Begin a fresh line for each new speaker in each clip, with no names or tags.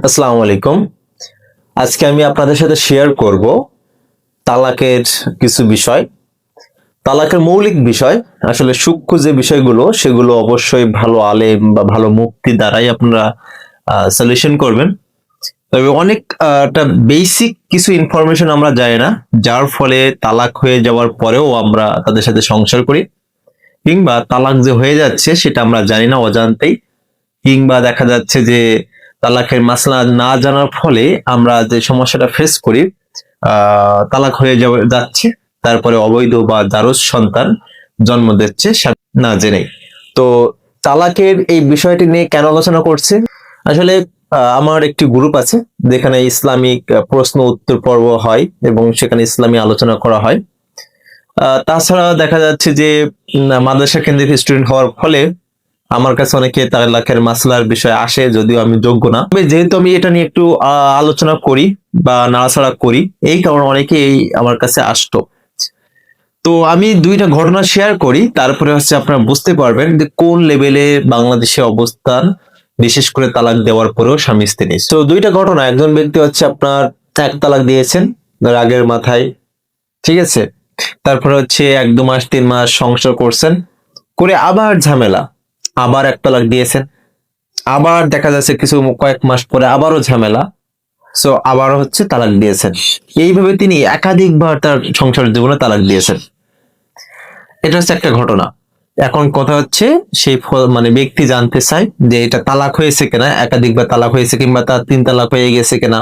আসসালামু আলাইকুম। আজকে আমি আপনাদের সাথে শেয়ার করব তালাকের কিছু বিষয়। তালাকের মৌলিক বিষয়, আসলে সূক্ষ্ম যে বিষয়গুলো সেগুলো অবশ্যই ভালো আলেম বা ভালো মুফতি দ্বারাই আপনারা সলিউশন করবেন। তবে অনেক একটা বেসিক কিছু ইনফরমেশন আমরা জানি না, যার ফলে তালাক হয়ে যাওয়ার পরেও আমরা তাদের সাথে সংসার করি, কিংবা তালাক যে হয়ে যাচ্ছে সেটা আমরা জানি না অজান্তেই, কিংবা দেখা যাচ্ছে যে তালাকের মাসলা না জানার ফলে আমরা যে সমস্যাটা ফেস করি, তালাক হয়ে যাচ্ছে, তারপরে অবৈধ বা জারজ সন্তান জন্ম দিচ্ছে না জেনে। তো তালাকের এই বিষয়টি নিয়ে কেন আলোচনা করছে, আসলে আমার একটি গ্রুপ আছে যেখানে ইসলামিক প্রশ্ন উত্তর পর্ব হয় এবং সেখানে ইসলামী আলোচনা করা হয়। তাছাড়া দেখা যাচ্ছে যে মাদ্রাসা কেন্দ্রিক স্টুডেন্ট হওয়ার ফলে আমার কাছে অনেকে তালাকের মাসলার বিষয়ে আসে, যদিও আমি যোগ্য না, তবে যেহেতু আমি এটা নিয়ে একটু আলোচনা করি বা নাড়াচাড়া করি, এই কারণে অনেকে আমার কাছে আসতো। তো আমি দুইটা ঘটনা শেয়ার করি, তারপরে হচ্ছে আপনারা বুঝতে পারবেন যে কোন লেভেলে বাংলাদেশের অবস্থান, বিশেষ করে তালাক দেওয়ার পরেও স্বামী স্ত্রী। তো দুইটা ঘটনা, একজন ব্যক্তি হচ্ছে আপনার এক তালাক দিয়েছেন রাগের মাথায়, ঠিক আছে, তারপরে হচ্ছে 1-2 মাস 3 মাস সংসার করছেন, করে আবার ঝামেলা, আবার এক তালাক দিয়েছেন, আবার দেখা যাচ্ছে কিছু কয়েক মাস পরে আবারও ঝামেলা, সো আবারও হচ্ছে তালাক দিয়েছেন। এইভাবে তিনি একাধিকবার তার সংসার জীবনে তালাক দিয়েছেন। এটা হচ্ছে একটা ঘটনা। এখন কথা হচ্ছে সেই মানে ব্যক্তি জানতে চায় যে এটা তালাক হয়েছে কিনা, একাধিকবার তালাক হয়েছে, কিংবা তার 3 তালাক হয়ে গেছে কিনা,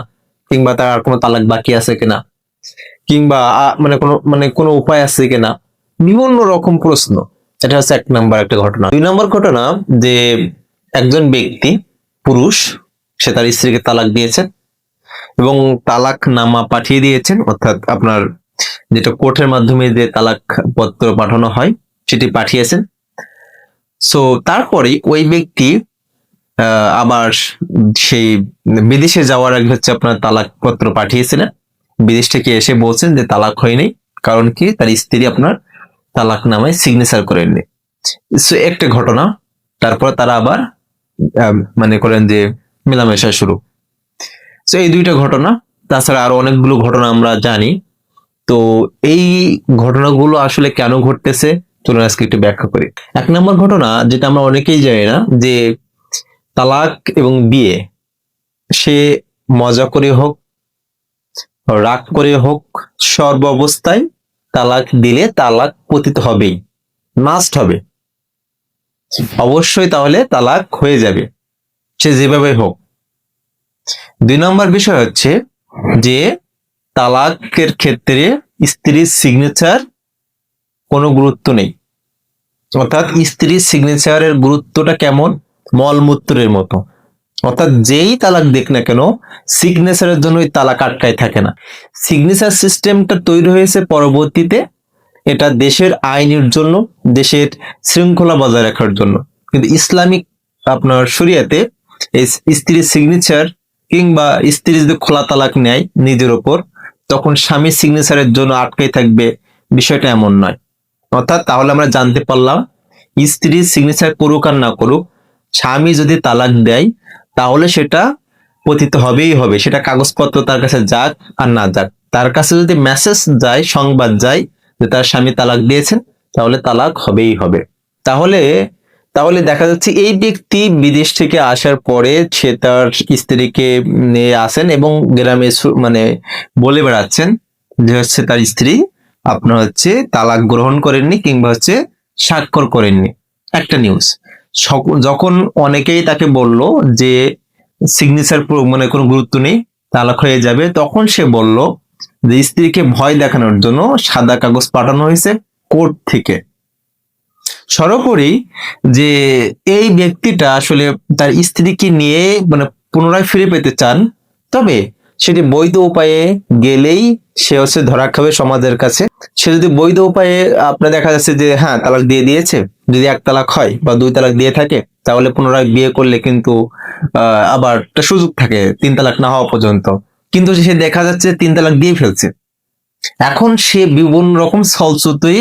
কিংবা তার আর কোনো তালাক বাকি আছে কিনা, কিংবা মানে কোনো উপায় আছে কিনা, বিভিন্ন রকম প্রশ্ন। এটা হচ্ছে 1 নম্বর একটা ঘটনা। 2 নম্বর ঘটনা, যে একজন ব্যক্তি, পুরুষ, সে তার স্ত্রীকে তালাক দিয়েছেন এবং তালাক নামা পাঠিয়ে দিয়েছেন, অর্থাৎ আপনার যেটা কোর্টের মাধ্যমে যে তালাক পত্র পাঠানো হয় সেটি পাঠিয়েছেন। সো তারপরে ওই ব্যক্তি আবার সেই বিদেশে যাওয়ার আগে হচ্ছে আপনার তালাক পত্র পাঠিয়েছিলেন, বিদেশ থেকে এসে বলছেন যে তালাক হয়নি, কারণ কি তার স্ত্রী আপনার তালাক নামায় সিগনেচার করেননি। সো একটা ঘটনা। তারপর তারা আবার মানে করেন যে মেলামেশা শুরু। তো এই দুইটা ঘটনা, তাছাড়া আরো অনেকগুলো ঘটনা আমরা জানি। তো এই ঘটনাগুলো আসলে কেন ঘটতেছে চলুন আজকে একটু ব্যাখ্যা করি। 1 নম্বর ঘটনা, যেটা আমরা অনেকেই জানি না, যে তালাক এবং বিয়ে, সে মজা করে হোক, রাগ করে হোক, সর্ব অবস্থায় তালাক দিলে তালাক পতিত হবেই, মাস্ট হবে, অবশ্যই, তাহলে তালাক হয়ে যাবে, সে যেভাবে হোক। 2 নম্বর বিষয় হচ্ছে যে তালাকের ক্ষেত্রে স্ত্রীর সিগনেচার কোনো গুরুত্ব নেই, অর্থাৎ স্ত্রীর সিগনেচারের গুরুত্বটা কেমন, মলমূত্রের মতো, অর্থাৎ যেই তালাক দেখ না কেন সিগনেচারের জন্য ওই তালাক আটকায় থাকে না। সিগনেচার সিস্টেমটা তৈরি হয়েছে পরবর্তীতে, এটা দেশের আইনের জন্য, দেশের শৃঙ্খলা বজায় রাখার জন্য, কিন্তু ইসলামিক আপনার শরিয়াতে এই স্ত্রীর সিগনেচার, কিংবা স্ত্রী যদি খোলা তালাক নেয় নিজের ওপর, তখন স্বামীর সিগনেচারের জন্য আটকাই থাকবে, বিষয়টা এমন নয়। অর্থাৎ তাহলে আমরা জানতে পারলাম, স্ত্রী সিগনেচার করুক আর না করুক, স্বামী যদি তালাক দেয় তাহলে সেটা পতিত হবেই হবে, সেটা কাগজপত্র তার কাছে যাক আর না যাক, তার কাছে যদি মেসেজ যায়, সংবাদ যায় যে তার স্বামী তালাক দিয়েছেন, তাহলে তালাক হবেই হবে। তাহলে তাহলে দেখা যাচ্ছে এই ব্যক্তি বিদেশ থেকে আসার পরে সে তার স্ত্রীকে নিয়ে আসেন এবং গ্রামে মানে বলে বেড়াচ্ছেন যে হচ্ছে তার স্ত্রী আপনার হচ্ছে তালাক গ্রহণ করেননি, কিংবা হচ্ছে স্বাক্ষর করেননি। একটা নিউজ যখন অনেকেই তাকে বলল যে সিগনেচার মানে কোনো গুরুত্ব নেই, তালাক হয়ে যাবে, তখন সে বলল যে স্ত্রীকে ভয় দেখানোর জন্য সাদা কাগজ পাঠানো হয়েছে কোর্ট থেকে। সর্বোপরি যে এই ব্যক্তিটা আসলে তার স্ত্রীকে নিয়ে মানে পুনরায় ফিরে পেতে চান, তবে সেটি বৈধ উপায়ে গেলেই সে হচ্ছে ধরা খাবে সমাজের কাছে। সে যদি বৈধ উপায়ে আপনার দেখা যাচ্ছে যে হ্যাঁ তালাক দিয়ে দিয়েছে, যদি 1 তালাক হয় বা 2 তালাক দিয়ে থাকে, তাহলে পুনরায় বিয়ে করলে কিন্তু আবার একটা সুযোগ থাকে 3 তালাক না হওয়া পর্যন্ত। কিন্তু সে দেখা যাচ্ছে 3 তালাক দিয়ে ফেলছে, এখন সে বিভিন্ন রকম ছলছুতুই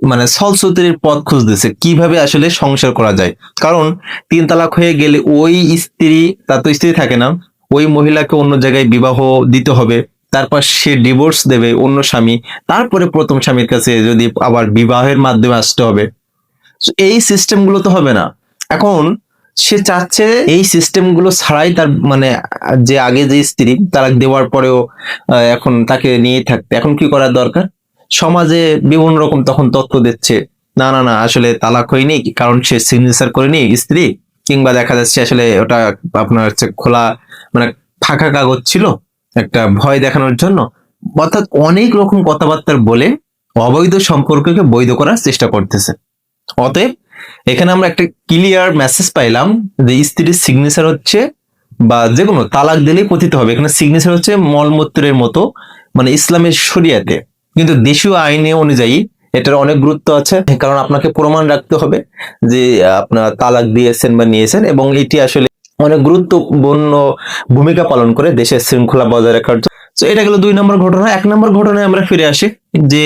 মানে ছলছুতির পথ খুঁজতেছে কিভাবে আসলে সংসার করা যায়। কারণ 3 তালাক হয়ে গেলে ওই স্ত্রী, তার তো স্ত্রী থাকে না, ওই মহিলাকে অন্য জায়গায় বিবাহ দিতে হবে, তারপর সে ডিভোর্স দেবে অন্য স্বামী, তারপরে প্রথম স্বামীর কাছে যদি আবার বিবাহের মাধ্যমে আসতে হবে। So এই সিস্টেম গুলো তো হবে না। এখন সে চাচ্ছে এই সিস্টেম গুলো ছাড়াই তার মানে যে আগে যে স্ত্রী তালাক দেওয়ার পরেও এখন তাকে নিয়ে থাকতে, এখন কি করার দরকার? সমাজে বিভিন্ন রকম তখন তথ্য দিচ্ছে, না না না আসলে তালাক হয়নি, কারণ সে সিগনেচার করেনি স্ত্রী, কিংবা দেখা যাচ্ছে আসলে ওটা আপনার হচ্ছে খোলা মানে ফাঁকা কাগজ ছিল একটা ভয় দেখানোর জন্য। অর্থাৎ অনেক রকম কথাবার্তা বলে অবৈধ সম্পর্ককে বৈধ করার চেষ্টা করতেছে। অতএব এখানে আমরা একটা ক্লিয়ার মেসেজ পাইলাম যে স্ত্রীর সিগনেচার হচ্ছে বা যে কোনো তালাক দিলেই পতিত হবে। এখানে সিগনেচার হচ্ছে মলমূত্রের মতো, মানে ইসলামের শরিয়াতে, কিন্তু দেশীয় আইনে অনুযায়ী এটার অনেক গুরুত্ব আছে, কারণ আপনাকে প্রমাণ রাখতে হবে যে আপনার তালাক দিয়েছেন বা নিয়েছেন, এবং এটি আসলে অনেক গুরুত্বপূর্ণ ভূমিকা পালন করে দেশের শৃঙ্খলা বজায় রাখার জন্য। তো এটা গেল 2 নম্বর ঘটনা। 1 নম্বর ঘটনায় আমরা ফিরে আসি যে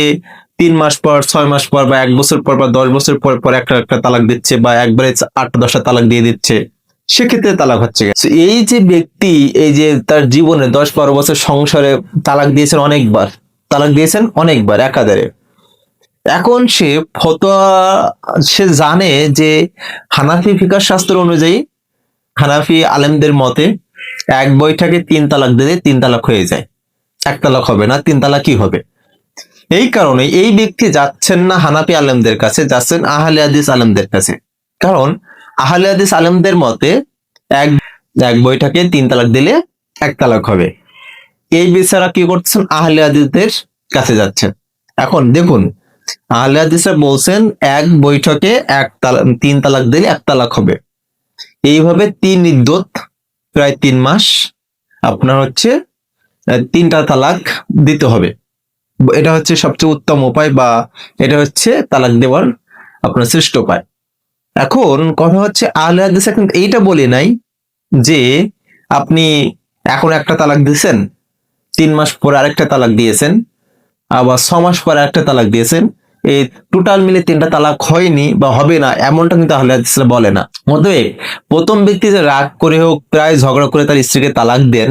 3 মাস পর, 6 মাস পর বা 1 বছর পর বা 10 বছর পর পর একটা একটা তালাক দিচ্ছে, বা একবারে 8-10টা তালাক দিয়ে দিচ্ছে, সেক্ষেত্রে তালাক হচ্ছে। So এই যে ব্যক্তি এই যে তার জীবনে 10-12 বছর সংসারে তালাক দিয়েছেন অনেকবার, তালাক দিয়েছেন অনেকবার একাধারে, এখন সে ফতোয়া, সে জানে যে হানাফি ফিকহ শাস্ত্র অনুযায়ী, হানাফি আলেমদের মতে 1 বৈঠকে 3 তালাক দিলে 3 তালাক হয়ে যায়, 1 তালাক হবে না, 3 তালাকই হবে। এই কারণে এই ব্যক্তি যাচ্ছেন না হানাফি আলেমদের কাছে, যাচ্ছেন আহলে হাদিস আলেমদের কাছে। কারণ আহলে হাদিস আলেমদের মতে এক এক বৈঠকে 3 তালাক দিলে 1 তালাক হবে। এই বেচারা কি করছেন? আহলে হাদিসদের কাছে যাচ্ছেন। এখন দেখুন, আহলে হাদিসরা বলছেন 1 বৈঠকে 3 তালাক দিলে 1 তালাক হবে। এইভাবে 3 ইদ্দত, প্রায় 3 মাস আপনার হচ্ছে 3টা তালাক দিতে হবে। এটা হচ্ছে সবচেয়ে উত্তম উপায়, বা এটা হচ্ছে তালাক দেওয়ার আপনার শ্রেষ্ঠ উপায়। এখন কথা হচ্ছে আহলে হাদিস এখন এইটা বলে নাই যে আপনি এখন একটা তালাক দিয়েছেন, 3 মাস পরে আরেকটা তালাক দিয়েছেন, আবার 6 মাস পরে আরেকটা তালাক দিয়েছেন, এই টোটাল মিলে 3টা তালাক হয়নি বা হবে না, এমনটা কিন্তু আহলে হাদিসরা বলে না। অতএব প্রথম ব্যক্তি যে রাগ করে হোক, প্রায় ঝগড়া করে তার স্ত্রীকে তালাক দেন,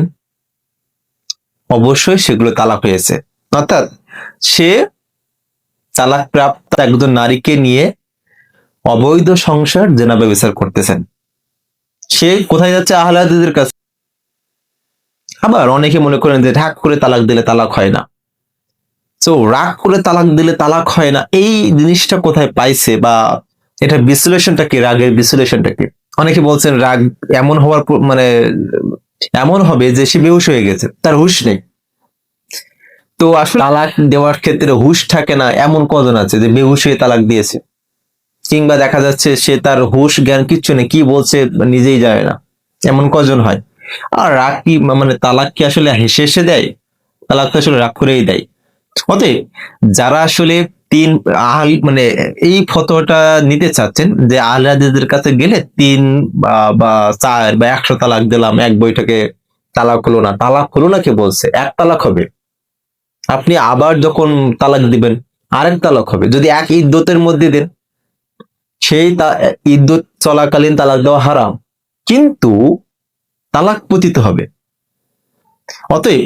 অবশ্যই সেগুলো তালাক হয়েছে। অর্থাৎ সে তালাক প্রাপ্ত একজন নারীকে নিয়ে অবৈধ সংসার জেনা ব্যভিচার করতেছেন। সে কোথায় যাচ্ছে? আহলে হাদিসের কাছে। আবার অনেকে মনে করেন যে রাগ করে তালাক দিলে তালাক হয় না। তো রাগ করে তালাক দিলে তালাক হয় না, এই জিনিসটা কোথায় পাইছে, বা এটা বিশ্লেষণটা কি, রাগের বিশ্লেষণটা কি? অনেকে বলছেন রাগ এমন হওয়ার মানে এমন হবে যে সে বেহুশ হয়ে গেছে, তার হুঁশ নেই। তো আসলে তালাক দেওয়ার ক্ষেত্রে হুঁশ থাকে না এমন কজন আছে যে বেহুশ হয়ে তালাক দিয়েছে, কিংবা দেখা যাচ্ছে সে তার হুঁশ জ্ঞান কিচ্ছু নেই, কি বলছে নিজেই জানে না, এমন কজন হয়? আর রাগ কি মানে তালাক কি আসলে হেসে হেসে দেয়? তালাক তো আসলে রাগ করেই দেয়। অতএব যারা আসলে মানে এই ফতোয়াটা নিতে চাচ্ছেন যে আহলে হাদিসদের কাছে গেলে 3 বা 4 বা 100 তালাক দিলাম 1 বৈঠকে, তালাক হলো না, তালাক হলো না কে বলছে? 1 তালাক হবে। আপনি আবার যখন তালাক দিবেন আরেক তালাক হবে। যদি এক ইদ্যতের মধ্যে দেন, সেই ইদ্যত চলাকালীন তালাক দেওয়া হারাম, কিন্তু তালাক পতিত হবে। অতএব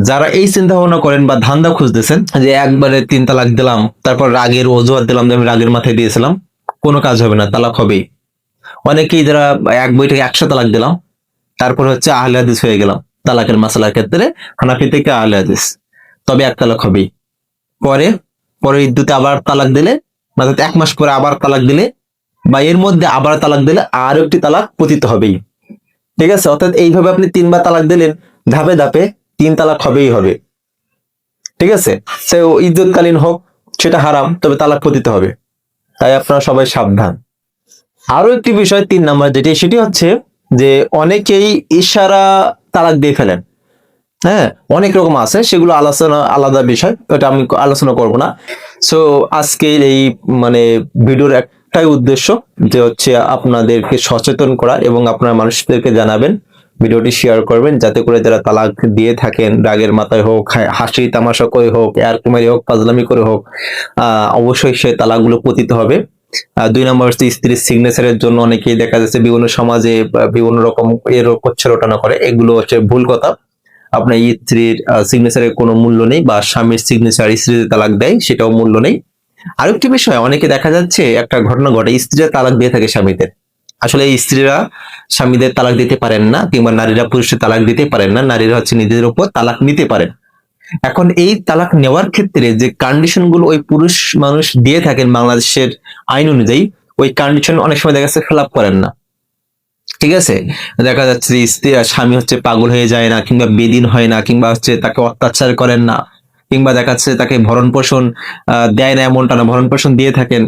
যারা এই চিন্তা ভাবনা করেন বা ধান্দা খুঁজতেছেন যে একবারে 3 তালাক দিলাম, তারপর রাগের অজুহাত দিলাম যে আমি রাগের মাথায় দিয়েছিলাম, কোনো কাজ হবে না, তালাক হবেই। অনেকেই যারা 1 বৈঠকে 100 তালাক দিলাম, তারপর হচ্ছে আহলে হাদিস হয়ে গেলাম তালাকের মাসালার ক্ষেত্রে, হানাফি থেকে আহলে হাদিস, তবে 1 তালাক হবেই। পরে পরে ইদ্যুতে আবার তালাক দিলে, মানে 1 মাস পরে আবার তালাক দিলে, বা এর মধ্যে আবার তালাক দিলে আরো একটি তালাক পতিত হবেই। ঠিক আছে? অর্থাৎ এইভাবে আপনি 3 বার তালাক দিলেন, ধাপে ধাপে 3 তালাক হবেই হবে। ঠিক আছে? সে ইদ্যতকালীন হোক, সেটা হারাম, তবে তালাক পতিত হবে। তাই আপনারা সবাই সাবধান। আরো একটি বিষয় 3 নাম্বার যেটি, সেটি হচ্ছে যে অনেকেই ইশারা তালাক দিয়ে ফেলেন। হ্যাঁ, অনেক রকম আছে, সেগুলো আলোচনা আলাদা বিষয়, ওটা আমি আলোচনা করব না। সো আজকের এই মানে ভিডিওর একটাই উদ্দেশ্য যে হচ্ছে আপনাদেরকে সচেতন করা, এবং আপনারা মানুষদেরকে জানাবেন, ভিডিওটি শেয়ার করবেন, যাতে করে যারা তালাক দিয়ে থাকেন, রাগের মাথায় হোক, হাসি তামাশা করে হোক, এরকমারি হোক, ফাজলামি করে হোক, অবশ্যই সে তালাকগুলো পতিত হবে। দুই নম্বর হচ্ছে স্ত্রীর সিগনেচারের জন্য অনেকেই দেখা যাচ্ছে বিভিন্ন সমাজে বিভিন্ন রকম এর রটানো করে, এগুলো হচ্ছে ভুল কথা। আপনার স্ত্রীর সিগনেচারের কোনো মূল্য নেই, বা স্বামীর সিগনেচার স্ত্রী তালাক দেয় সেটাও মূল্য নেই। আরেকটি বিষয়, অনেকে দেখা যাচ্ছে একটা ঘটনা ঘটে, স্ত্রীরা তালাক দিয়ে থাকে স্বামীদের। আসলে এই স্ত্রীরা স্বামীদের তালাক দিতে পারেন না, কিংবা নারীরা পুরুষের তালাক দিতে পারেন না, নারীরা হচ্ছে নিজেদের উপর তালাক নিতে পারেন। এখন এই তালাক নেওয়ার ক্ষেত্রে যে কন্ডিশন গুলো ওই পুরুষ মানুষ দিয়ে থাকেন বাংলাদেশের আইন অনুযায়ী, ওই কন্ডিশন অনেক সময় দেখা যাচ্ছে ফিল আপ করেন না। ঠিক আছে, দেখা যাচ্ছে যে স্ত্রী স্বামী হচ্ছে পাগল হয়ে যায় না, কিংবা বেদিন হয় না, কিংবা হচ্ছে তাকে অত্যাচার করেন না, কিংবা দেখা যাচ্ছে তাকে ভরণ পোষণ দেয় না, এমনটা না, ভরণ পোষণ দিয়ে থাকেন।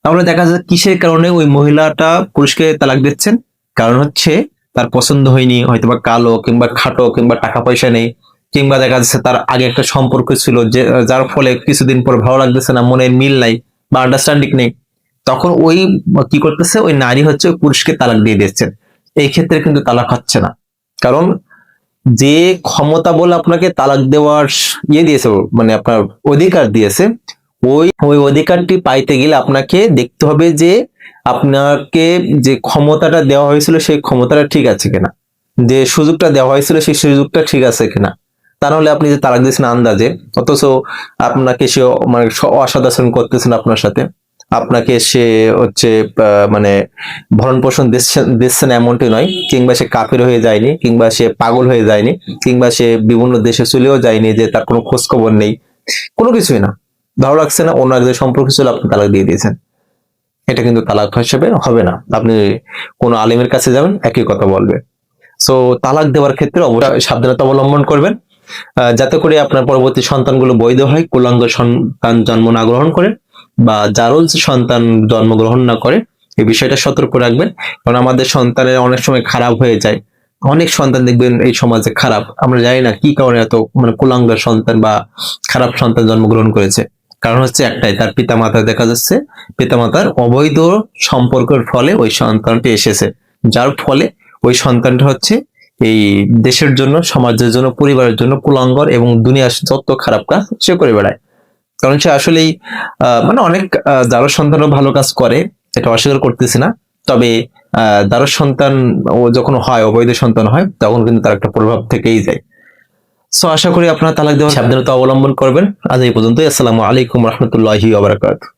তাহলে দেখা যাচ্ছে কিসের কারণে ওই মহিলাটা পুরুষকে তালাক দিচ্ছেন? কারণ হচ্ছে তার পছন্দ হয়নি, হয়তোবা কালো, কিংবা খাটো, কিংবা টাকা পয়সা নেই, কিংবা দেখা যাচ্ছে তার আগে একটা সম্পর্ক ছিল যে যার ফলে কিছুদিন পর ভালো লাগতেছে না, মনে মিল নাই বা আন্ডারস্ট্যান্ডিং নেই, তখন ওই কি করতেছে, ওই নারী হচ্ছে ওই পুরুষকে তালাক দিয়ে দিচ্ছেন। এই ক্ষেত্রে কিন্তু তালাক হচ্ছে না, কারণ যে ক্ষমতা বলে আপনাকে তালাক দেওয়ার দিয়েছে, মানে আপনার অধিকার দিয়েছে, ওই ওই অধিকারটি পাইতে গেলে আপনাকে দেখতে হবে যে আপনাকে যে ক্ষমতাটা দেওয়া হয়েছিল সেই ক্ষমতাটা ঠিক আছে কিনা, যে সুযোগটা দেওয়া হয়েছিল সেই সুযোগটা ঠিক আছে কিনা। তা নাহলে আপনি যে তালাক দিয়েছেন আন্দাজে, অথচ আপনাকে সে মানে অসৎ আচরণ করতেছেন আপনার সাথে, আপনাকে সে হচ্ছে মানে ভরণ পোষণ দিচ্ছে না এমনটি নয়, কিংবা সে কাফের হয়ে যায়নি, কিংবা সে পাগল হয়ে যায়নি, কিংবা সে বিভিন্ন দেশে চলেও যায়নি যে তার কোনো খোঁজ খবর নেই, কোনো কিছুই না, ভালো লাগছে না, অন্য একজন সম্পর্ক ছিল, আপনি তালাক দিয়ে দিয়েছেন। এটা কিন্তু তালাক হিসেবে হবে না। আপনি কোনো আলিমের কাছে যাবেন, একই কথা বলবে। সো তালাক দেওয়ার ক্ষেত্রে অবশ্যই সাবধানতা অবলম্বন করবেন, যাতে করে আপনার পরবর্তী সন্তানগুলো বৈধ হয়, কুলাঙ্গ সন্তান জন্ম না গ্রহণ করে, বা জারজ সন্তান জন্মগ্রহণ না করে। এই বিষয়টা সতর্ক রাখবেন, কারণ আমাদের সন্তানের অনেক সময় খারাপ হয়ে যায়। অনেক সন্তান দেখবেন এই সমাজে খারাপ, আমরা জানি না কি কারণে এত মানে কুলাঙ্গার সন্তান বা খারাপ সন্তান জন্মগ্রহণ করেছে। কারণ হচ্ছে একটাই, তার পিতামাতা দেখা যাচ্ছে পিতামাতার অবৈধ সম্পর্কের ফলে ওই সন্তানটি এসেছে, যার ফলে ওই সন্তানটা হচ্ছে এই দেশের জন্য, সমাজের জন্য, পরিবারের জন্য কুলাঙ্গর, এবং দুনিয়ার যত খারাপ কাজ সে করে বেড়ায়। কারণ সে আসলেই মানে অনেক যারা সন্তানও ভালো কাজ করে, এটা অস্বীকার করতেছি না, তবে যারা সন্তান ও যখন হয়, অবৈধ সন্তান হয়, তখন কিন্তু তার একটা প্রভাব থেকেই যায়। সো আশা করি আপনারা তালাক দেওয়ার সাবধানতা অবলম্বন করবেন। আজ এই পর্যন্তই। আসসালামু আলাইকুম রহমতুল্লাহি ওয়া বারাকাতুহু।